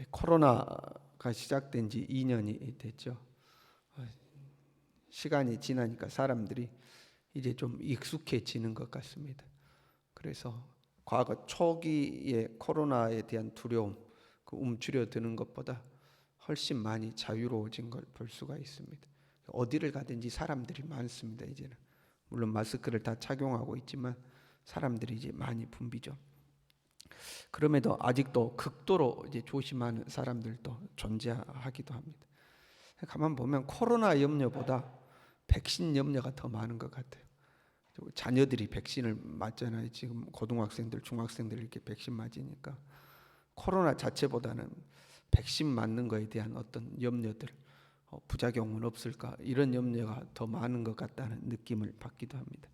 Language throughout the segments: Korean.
코로나가 시작된 지 2년이 됐죠. 시간이 지나니까 사람들이 이제 좀 익숙해지는 것 같습니다. 그래서 과거 초기에 코로나에 대한 두려움, 그 움츠려드는 것보다 훨씬 많이 자유로워진 걸 볼 수가 있습니다. 어디를 가든지 사람들이 많습니다. 이제는 물론 마스크를 다 착용하고 있지만 사람들이 이제 많이 붐비죠. 그럼에도 아직도 극도로 이제 조심하는 사람들도 존재하기도 합니다. 가만 보면 코로나 염려보다 백신 염려가 더 많은 것 같아요. 자녀들이 백신을 맞잖아요. 지금 고등학생들, 중학생들 이렇게 백신 맞으니까 코로나 자체보다는 백신 맞는 거에 대한 어떤 염려들, 부작용은 없을까 이런 염려가 더 많은 것 같다는 느낌을 받기도 합니다.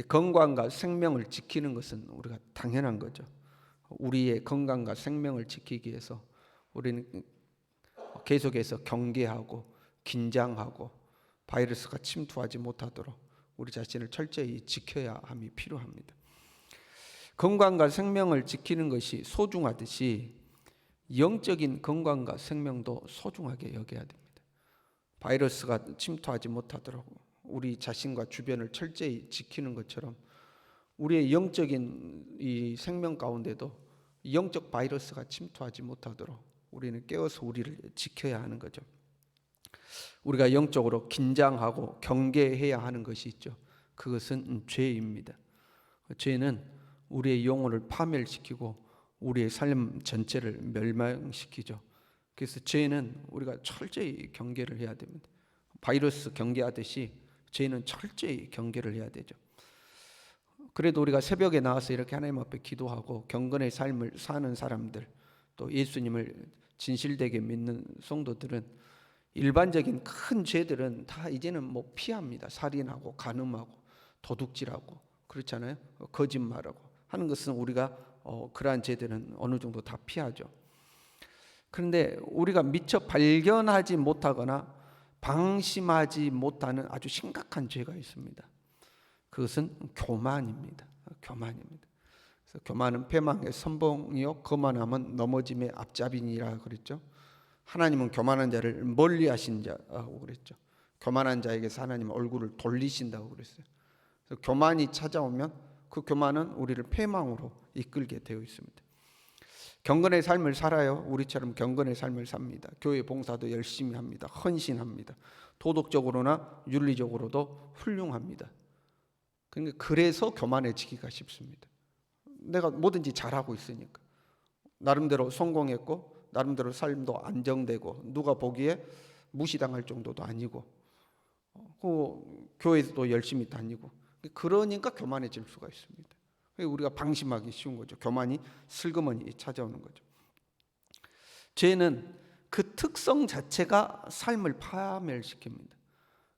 건강과 생명을 지키는 것은 우리가 당연한 거죠. 우리의 건강과 생명을 지키기 위해서 우리는 계속해서 경계하고 긴장하고 바이러스가 침투하지 못하도록 우리 자신을 철저히 지켜야 함이 필요합니다. 건강과 생명을 지키는 것이 소중하듯이 영적인 건강과 생명도 소중하게 여겨야 됩니다. 바이러스가 침투하지 못하도록 우리 자신과 주변을 철저히 지키는 것처럼 우리의 영적인 이 생명 가운데도 영적 바이러스가 침투하지 못하도록 우리는 깨어서 우리를 지켜야 하는 거죠. 우리가 영적으로 긴장하고 경계해야 하는 것이 있죠. 그것은 죄입니다. 죄는 우리의 영혼을 파멸시키고 우리의 삶 전체를 멸망시키죠. 그래서 죄는 우리가 철저히 경계를 해야 됩니다. 바이러스 경계하듯이 죄는 철저히 경계를 해야 되죠. 그래도 우리가 새벽에 나와서 이렇게 하나님 앞에 기도하고 경건의 삶을 사는 사람들, 또 예수님을 진실되게 믿는 성도들은 일반적인 큰 죄들은 다 이제는 뭐 피합니다. 살인하고 간음하고 도둑질하고 그렇잖아요. 거짓말하고 하는 것은 우리가 그러한 죄들은 어느 정도 다 피하죠. 그런데 우리가 미처 발견하지 못하거나 방심하지 못하는 아주 심각한 죄가 있습니다. 그것은 교만입니다. 교만입니다. 그래서 교만은 패망의 선봉이요 거만함은 넘어짐의 앞잡이니라 그랬죠. 하나님은 교만한 자를 멀리하신 자라고 그랬죠. 교만한 자에게서 하나님은 얼굴을 돌리신다고 그랬어요. 그래서 교만이 찾아오면 그 교만은 우리를 패망으로 이끌게 되어 있습니다. 경건의 삶을 살아요. 우리처럼 경건의 삶을 삽니다. 교회 봉사도 열심히 합니다. 헌신합니다. 도덕적으로나 윤리적으로도 훌륭합니다. 그래서 교만해지기가 쉽습니다. 내가 뭐든지 잘하고 있으니까 나름대로 성공했고 나름대로 삶도 안정되고 누가 보기에 무시당할 정도도 아니고 교회도 열심히 다니고 그러니까 교만해질 수가 있습니다. 우리가 방심하기 쉬운 거죠. 교만이 슬그머니 찾아오는 거죠. 죄는 그 특성 자체가 삶을 파멸시킵니다.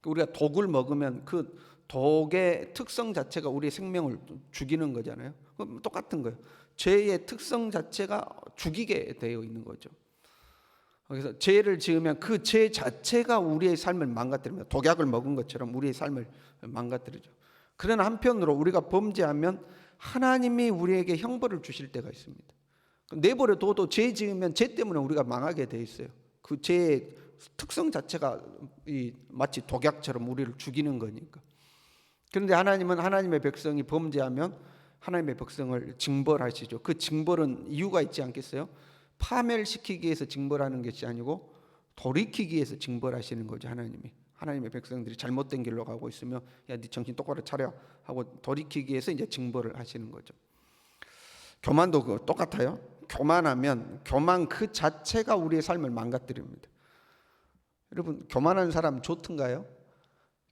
우리가 독을 먹으면 그 독의 특성 자체가 우리의 생명을 죽이는 거잖아요. 똑같은 거예요. 죄의 특성 자체가 죽이게 되어 있는 거죠. 그래서 죄를 지으면 그 죄 자체가 우리의 삶을 망가뜨립니다. 독약을 먹은 것처럼 우리의 삶을 망가뜨리죠. 그러나 한편으로 우리가 범죄하면 하나님이 우리에게 형벌을 주실 때가 있습니다. 내버려둬도 죄 지으면 죄 때문에 우리가 망하게 돼 있어요. 그 죄의 특성 자체가 마치 독약처럼 우리를 죽이는 거니까. 그런데 하나님은 하나님의 백성이 범죄하면 하나님의 백성을 징벌하시죠. 그 징벌은 이유가 있지 않겠어요? 파멸시키기 위해서 징벌하는 것이 아니고 돌이키기 위해서 징벌하시는 거죠. 하나님의 백성들이 잘못된 길로 가고 있으면 야, 네 정신 똑바로 차려 하고 돌이키기 위해서 이제 징벌을 하시는 거죠. 교만도 똑같아요. 교만하면 교만 그 자체가 우리의 삶을 망가뜨립니다. 여러분, 교만한 사람 좋던가요?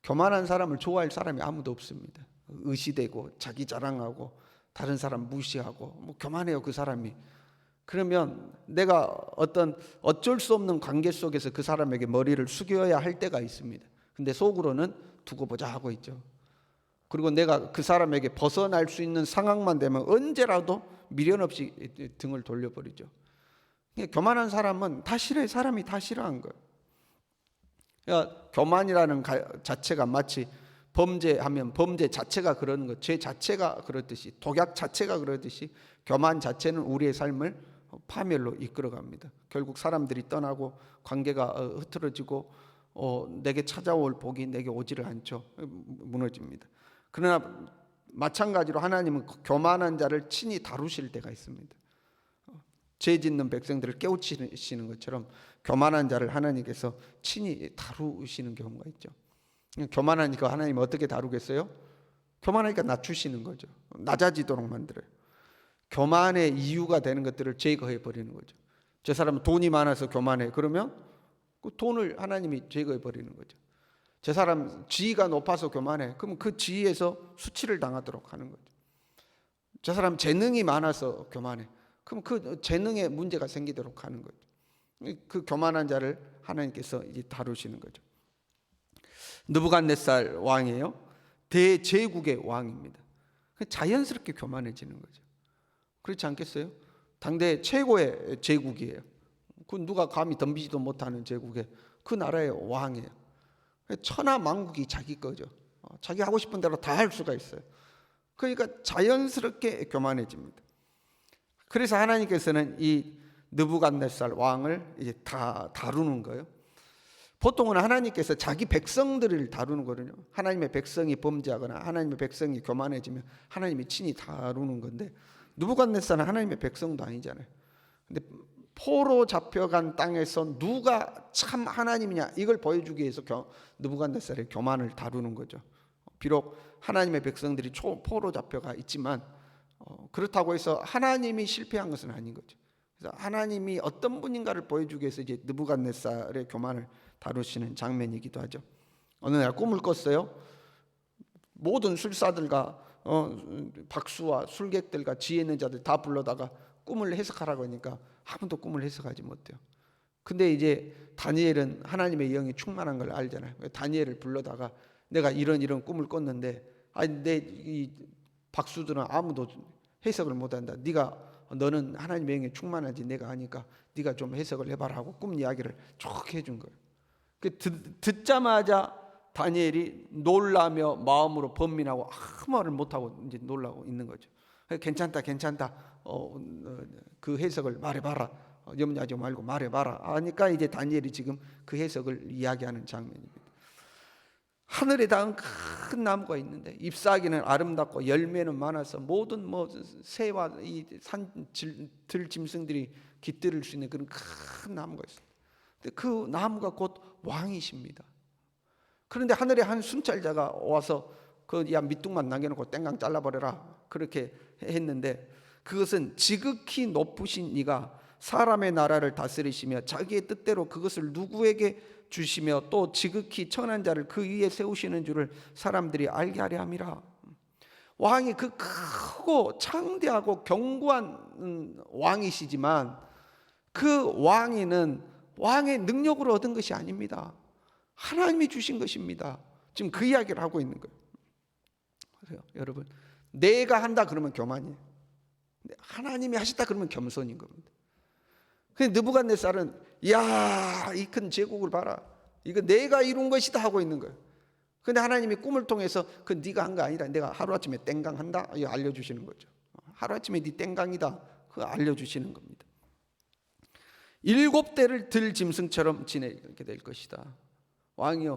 교만한 사람을 좋아할 사람이 아무도 없습니다. 의시되고 자기 자랑하고 다른 사람 무시하고 뭐 교만해요 그 사람이. 그러면 내가 어쩔 수 없는 관계 속에서 그 사람에게 머리를 숙여야 할 때가 있습니다. 근데 속으로는 두고 보자 하고 있죠. 그리고 내가 그 사람에게 벗어날 수 있는 상황만 되면 언제라도 미련 없이 등을 돌려버리죠. 교만한 사람은 다 싫어요. 사람이 다 싫어한 거예요. 그러니까 교만이라는 자체가 마치 범죄하면 범죄 자체가 그러는 것, 죄 자체가 그렇듯이 독약 자체가 그렇듯이 교만 자체는 우리의 삶을 파멸로 이끌어갑니다. 결국 사람들이 떠나고 관계가 흐트러지고 내게 찾아올 복이 내게 오지를 않죠. 무너집니다. 그러나 마찬가지로 하나님은 교만한 자를 친히 다루실 때가 있습니다. 죄 짓는 백성들을 깨우치시는 것처럼 교만한 자를 하나님께서 친히 다루시는 경우가 있죠. 교만하니까 하나님 어떻게 다루겠어요? 교만하니까 낮추시는 거죠. 낮아지도록 만들어요. 교만의 이유가 되는 것들을 제거해 버리는 거죠. 저 사람은 돈이 많아서 교만해. 그러면 그 돈을 하나님이 제거해 버리는 거죠. 저 사람 지위가 높아서 교만해. 그러면 그 지위에서 수치를 당하도록 하는 거죠. 저 사람 재능이 많아서 교만해. 그럼 그 재능에 문제가 생기도록 하는 거죠. 그 교만한 자를 하나님께서 이제 다루시는 거죠. 느부갓네살 왕이에요. 대제국의 왕입니다. 자연스럽게 교만해지는 거죠. 그렇지 않겠어요? 당대 최고의 제국이에요. 그 누가 감히 덤비지도 못하는 제국에 그 나라의 왕이에요. 천하만국이 자기 거죠. 자기 하고 싶은 대로 다 할 수가 있어요. 그러니까 자연스럽게 교만해집니다. 그래서 하나님께서는 이 느부갓네살 왕을 이제 다 다루는 거예요. 보통은 하나님께서 자기 백성들을 다루는 거거든요. 하나님의 백성이 범죄하거나 하나님의 백성이 교만해지면 하나님이 친히 다루는 건데, 느부갓네살은 하나님의 백성도 아니잖아요. 근데 포로 잡혀간 땅에서 누가 참 하나님이냐 이걸 보여주기 위해서 느부갓네살의 교만을 다루는 거죠. 비록 하나님의 백성들이 포로 잡혀가 있지만 그렇다고 해서 하나님이 실패한 것은 아닌 거죠. 그래서 하나님이 어떤 분인가를 보여주기 위해서 이제 느부갓네살의 교만을 다루시는 장면이기도 하죠. 어느 날 꿈을 꿨어요. 모든 술사들과 박수와 술객들과 지혜 있는 자들 다 불러다가 꿈을 해석하라고 하니까 아무도 꿈을 해석하지 못해요. 근데 이제 다니엘은 하나님의 영이 충만한 걸 알잖아요. 다니엘을 불러다가 내가 이런 꿈을 꿨는데 내 이 박수들은 아무도 해석을 못한다. 너는 하나님의 영이 충만한지 내가 아니까 네가 좀 해석을 해봐라 하고 꿈 이야기를 쭉 해준 거예요. 듣자마자 다니엘이 놀라며 마음으로 번민하고 아무 말을 못하고 이제 놀라고 있는 거죠. 괜찮다 그 해석을 말해봐라, 염려하지 말고 말해봐라 하니까 이제 다니엘이 지금 그 해석을 이야기하는 장면입니다. 하늘에 닿은 큰 나무가 있는데 잎사귀는 아름답고 열매는 많아서 모든 새와 이 들 짐승들이 깃들을 수 있는 그런 큰 나무가 있습니다. 그 나무가 곧 왕이십니다. 그런데 하늘에 한 순찰자가 와서 야 밑둥만 남겨놓고 땡강 잘라버려라 그렇게 했는데, 그것은 지극히 높으신 이가 사람의 나라를 다스리시며 자기의 뜻대로 그것을 누구에게 주시며 또 지극히 천한 자를 그 위에 세우시는 줄을 사람들이 알게 하려 함이라. 왕이 그 크고 창대하고 견고한 왕이시지만 그 왕위는 왕의 능력으로 얻은 것이 아닙니다. 하나님이 주신 것입니다. 지금 그 이야기를 하고 있는 거예요. 그래서 여러분, 내가 한다 그러면 교만이에요. 하나님이 하셨다 그러면 겸손인 겁니다. 근데 느부갓네살은 이 큰 제국을 봐라, 이거 내가 이룬 것이다 하고 있는 거예요. 근데 하나님이 꿈을 통해서 그 네가 한 거 아니다, 내가 하루아침에 땡강 한다 이거 알려주시는 거죠. 하루아침에 네 땡강이다 그거 알려주시는 겁니다. 7대를 들 짐승처럼 지내게 될 것이다. 왕이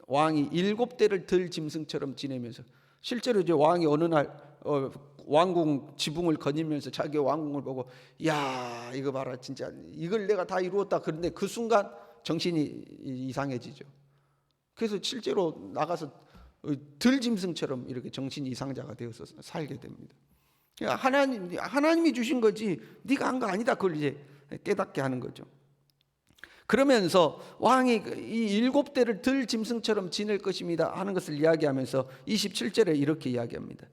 7대를 들 짐승처럼 지내면서, 실제로 이제 왕이 어느 날 왕궁 지붕을 거니면서 자기 왕궁을 보고 야 이거 봐라 진짜 이걸 내가 다 이루었다. 그런데 그 순간 정신이 이상해지죠. 그래서 실제로 나가서 들짐승처럼 이렇게 정신 이상자가 되어서 살게 됩니다. 하나님이 주신 거지 네가 한 거 아니다 그걸 이제 깨닫게 하는 거죠. 그러면서 왕이 이 7대를 들 짐승처럼 지낼 것입니다 하는 것을 이야기하면서 27절에 이렇게 이야기합니다.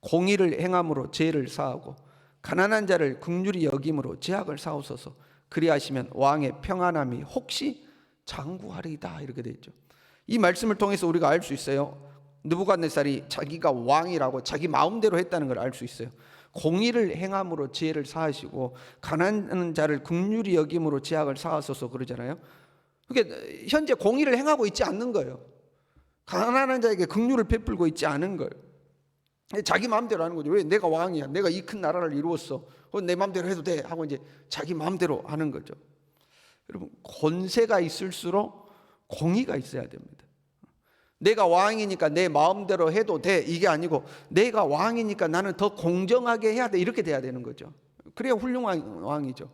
공의를 행함으로 죄를 사하고 가난한 자를 긍휼히 여김으로 죄악을 사옵소서. 그리하시면 왕의 평안함이 혹시 장구하리이다 이렇게 되어 있죠. 이 말씀을 통해서 우리가 알 수 있어요. 느부갓네살이 자기가 왕이라고 자기 마음대로 했다는 걸 알 수 있어요. 공의를 행함으로 죄를 사하시고 가난한 자를 긍휼히 여김으로 죄악을 사하소서 그러잖아요. 그러니까 현재 공의를 행하고 있지 않는 거예요. 가난한 자에게 긍휼을 베풀고 있지 않은 거예요. 자기 마음대로 하는 거죠. 왜? 내가 왕이야. 내가 이 큰 나라를 이루었어. 내 마음대로 해도 돼 하고 이제 자기 마음대로 하는 거죠. 여러분, 권세가 있을수록 공의가 있어야 됩니다. 내가 왕이니까 내 마음대로 해도 돼 이게 아니고, 내가 왕이니까 나는 더 공정하게 해야 돼 이렇게 돼야 되는 거죠. 그래야 훌륭한 왕이죠.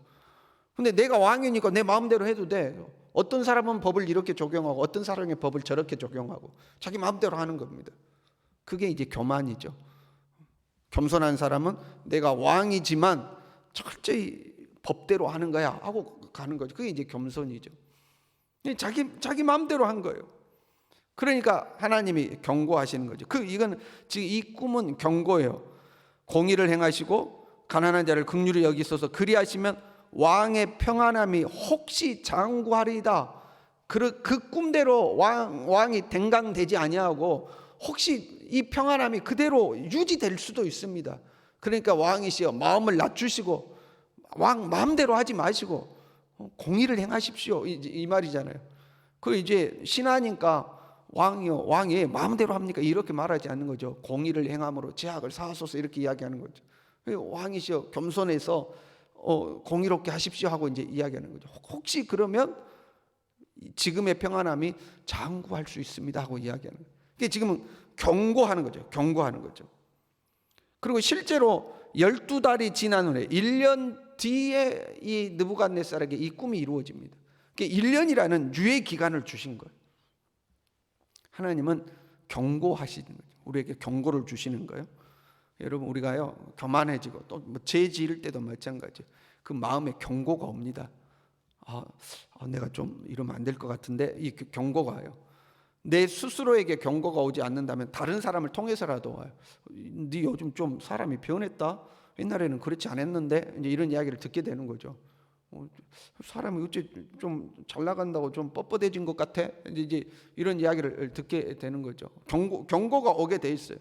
근데 내가 왕이니까 내 마음대로 해도 돼. 어떤 사람은 법을 이렇게 적용하고 어떤 사람의 법을 저렇게 적용하고 자기 마음대로 하는 겁니다. 그게 이제 교만이죠. 겸손한 사람은 내가 왕이지만 철저히 법대로 하는 거야 하고 가는 거죠. 그게 이제 겸손이죠. 자기 마음대로 한 거예요. 그러니까 하나님이 경고하시는 거죠. 이건 지금 이 꿈은 경고예요. 공의를 행하시고 가난한 자를 긍휼히 여기소서. 그리하시면 왕의 평안함이 혹시 장구하리이다. 그 꿈대로 왕이 댕강되지 아니하고 혹시 이 평안함이 그대로 유지될 수도 있습니다. 그러니까 왕이시여 마음을 낮추시고 왕 마음대로 하지 마시고 공의를 행하십시오 이 말이잖아요. 그 이제 신하니까 왕이 마음대로 합니까? 이렇게 말하지 않는 거죠. 공의를 행함으로 제약을 사하소서 이렇게 이야기하는 거죠. 왕이시여 겸손해서 공의롭게 하십시오 하고 이제 이야기하는 거죠. 혹시 그러면 지금의 평안함이 장구할 수 있습니다 하고 이야기하는 거예요. 그게 지금은 경고하는 거죠. 경고하는 거죠. 그리고 실제로 12달이 지난 후에 1년 뒤에 이 느부갓네살에게 이 꿈이 이루어집니다. 1년이라는 유예 기간을 주신 거예요. 하나님은 경고하시는 거죠. 우리에게 경고를 주시는 거예요. 여러분, 우리가요 교만해지고 또 죄 지을 때도 마찬가지예요. 그 마음에 경고가 옵니다. 내가 좀 이러면 안 될 것 같은데 이 경고가 와요. 내 스스로에게 경고가 오지 않는다면 다른 사람을 통해서라도 와요. 네 요즘 좀 사람이 변했다. 옛날에는 그렇지 않았는데 이제 이런 이야기를 듣게 되는 거죠. 사람이 어째 좀 잘 나간다고 좀 뻣뻣해진 것 같아. 이제 이런 이야기를 듣게 되는 거죠. 경고가 오게 돼 있어요.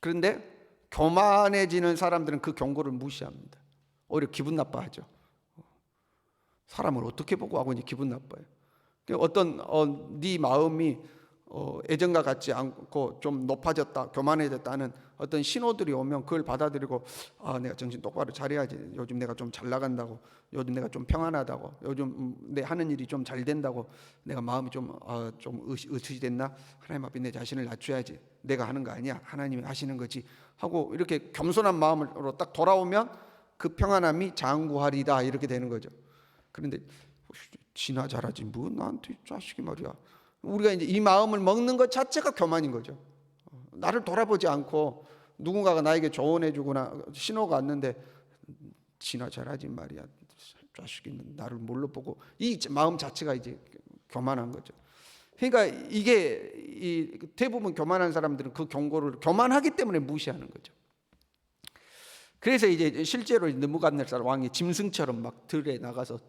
그런데 교만해지는 사람들은 그 경고를 무시합니다. 오히려 기분 나빠하죠. 사람을 어떻게 보고 하고 이제 기분 나빠요. 어떤 네 마음이 예전과 같지 않고 좀 높아졌다, 교만해졌다는 어떤 신호들이 오면 그걸 받아들이고 내가 정신 똑바로 차려야지. 요즘 내가 좀 잘 나간다고, 요즘 내가 좀 평안하다고, 요즘 내 하는 일이 좀 잘 된다고, 내가 마음이 좀 의식됐나? 하나님 앞에 내 자신을 낮춰야지. 내가 하는 거 아니야. 하나님이 하시는 거지 하고 이렇게 겸손한 마음으로 딱 돌아오면 그 평안함이 장구하리다 이렇게 되는 거죠. 그런데 지나 잘하지 뭐 나한테 자식이 말이야. 우리가 이제 이 마음을 먹는 것 자체가 교만인 거죠. 나를 돌아보지 않고 누군가가 나에게 조언해주거나 신호가 왔는데 지나 잘하지 말이야. 자식이 나를 뭘로 보고, 이 마음 자체가 이제 교만한 거죠. 그러니까 이게 대부분 교만한 사람들은 그 경고를 교만하기 때문에 무시하는 거죠. 그래서 이제 실제로 느부갓네살 왕이 짐승처럼 막 들에 나가서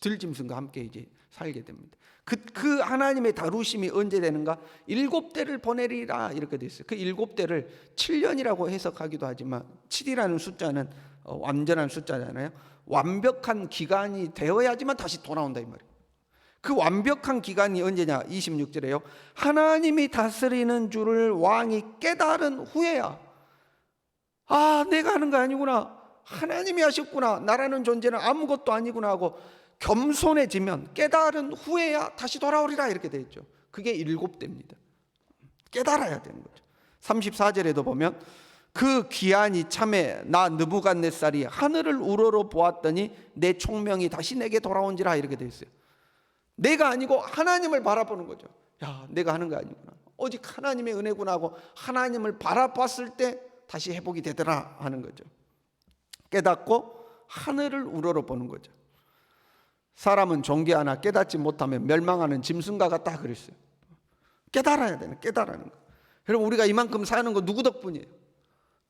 들짐승과 함께 이제 살게 됩니다. 그 하나님의 다루심이 언제 되는가? 7대를 보내리라 이렇게 돼 있어요. 그 7대를 7년이라고 해석하기도 하지만 7이라는 숫자는 완전한 숫자잖아요. 완벽한 기간이 되어야지만 다시 돌아온다 이 말이에요. 그 완벽한 기간이 언제냐? 26절에요. 하나님이 다스리는 줄을 왕이 깨달은 후에야. 내가 하는 거 아니구나. 하나님이 하셨구나. 나라는 존재는 아무것도 아니구나 하고 겸손해지면 깨달은 후에야 다시 돌아오리라 이렇게 되어 있죠. 그게 7대입니다. 깨달아야 되는 거죠. 34절에도 보면 그 기한이 참에 나 느부갓네살이 하늘을 우러러 보았더니 내 총명이 다시 내게 돌아온지라 이렇게 되어 있어요. 내가 아니고 하나님을 바라보는 거죠. 내가 하는 거 아니구나. 오직 하나님의 은혜구나 하고 하나님을 바라봤을 때 다시 회복이 되더라 하는 거죠. 깨닫고 하늘을 우러러 보는 거죠. 사람은 존귀하나 깨닫지 못하면 멸망하는 짐승과 같다 그랬어요. 깨달아야 되는, 깨달아는 거. 여러분, 우리가 이만큼 사는 거 누구 덕분이에요?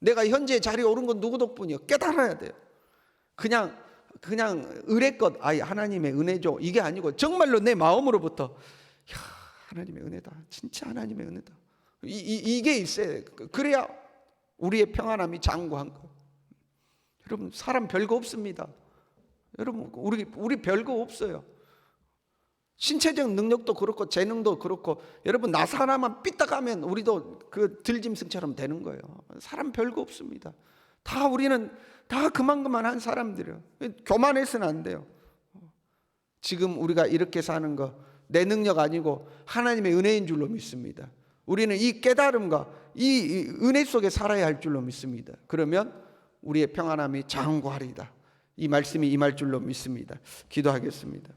내가 현재 자리에 오른 건 누구 덕분이에요? 깨달아야 돼요. 그냥 의뢰껏 하나님의 은혜죠 이게 아니고 정말로 내 마음으로부터 하나님의 은혜다, 진짜 하나님의 은혜다, 이게 있어야 돼. 그래야 우리의 평안함이 장구한 거. 여러분, 사람 별거 없습니다. 여러분, 우리 별거 없어요. 신체적 능력도 그렇고 재능도 그렇고, 여러분 나사 하나만 삐딱하면 우리도 그 들짐승처럼 되는 거예요. 사람 별거 없습니다. 다 우리는 다 그만한 사람들이에요. 교만해서는 안 돼요. 지금 우리가 이렇게 사는 거 내 능력 아니고 하나님의 은혜인 줄로 믿습니다. 우리는 이 깨달음과 이 은혜 속에 살아야 할 줄로 믿습니다. 그러면 우리의 평안함이 장구하리이다. 이 말씀이 임할 줄로 믿습니다. 기도하겠습니다.